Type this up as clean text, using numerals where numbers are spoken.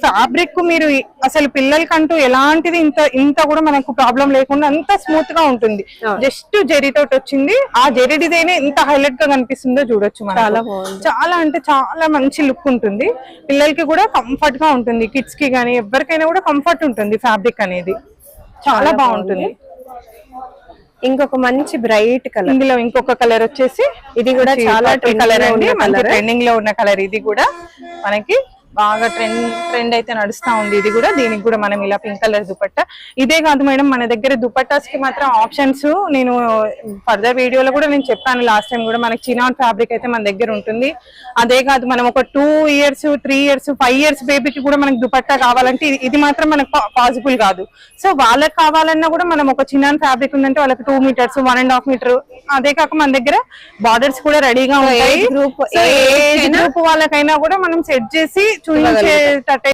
Fabric మీరు అసలు పిల్లలకంటూ ఎలాంటిది ఇంత కూడా మనకు ప్రాబ్లం లేకుండా అంత స్మూత్ గా ఉంటుంది. జస్ట్ జెరీ తోటి వచ్చింది. ఆ జెరీ డిజైన్ ఎంత హైలైట్ గా కనిపిస్తుందో చూడొచ్చు. చాలా అంటే చాలా మంచి లుక్ ఉంటుంది. పిల్లలకి కూడా కంఫర్ట్ గా ఉంటుంది. కిడ్స్ కి గానీ ఎవరికైనా కూడా కంఫర్ట్ ఉంటుంది. ఫ్యాబ్రిక్ అనేది చాలా బాగుంటుంది. ఇంకొక మంచి బ్రైట్ కలర్, ఇందులో ఇంకొక కలర్ వచ్చేసి ఇది కూడా చాలా కలర్ అండి, మంచి ట్రెండింగ్ లో ఉన్న కలర్. ఇది కూడా మనకి బాగా ట్రెండ్ అయితే నడుస్తా ఉంది. ఇది కూడా దీనికి కూడా మనం ఇలా పింక్ కలర్ దుపట్టా. ఇదే కాదు మేడం, మన దగ్గర దుపట్టాస్ కి మాత్రం ఆప్షన్స్ నేను ఫర్దర్ వీడియోలో కూడా నేను చెప్పాను లాస్ట్ టైం కూడా, మనకి చినాన్ ఫ్యాబ్రిక్ అయితే మన దగ్గర ఉంటుంది. అదే కాదు మనం ఒక 2 years 3 years 5 years బేబీకి కూడా మనకి దుపట్టా కావాలంటే ఇది మాత్రం మనకు పాసిబుల్ కాదు. సో వాళ్ళకి కావాలన్నా కూడా మనం ఒక చినాన్ ఫ్యాబ్రిక్ ఉందంటే వాళ్ళకి 2 meters 1.5 meter. అదే కాక మన దగ్గర బార్డర్స్ కూడా రెడీగా ఉంటాయి. గ్రూప్ వాళ్ళకైనా కూడా మనం సెట్ చేసి చూపించేటట్టు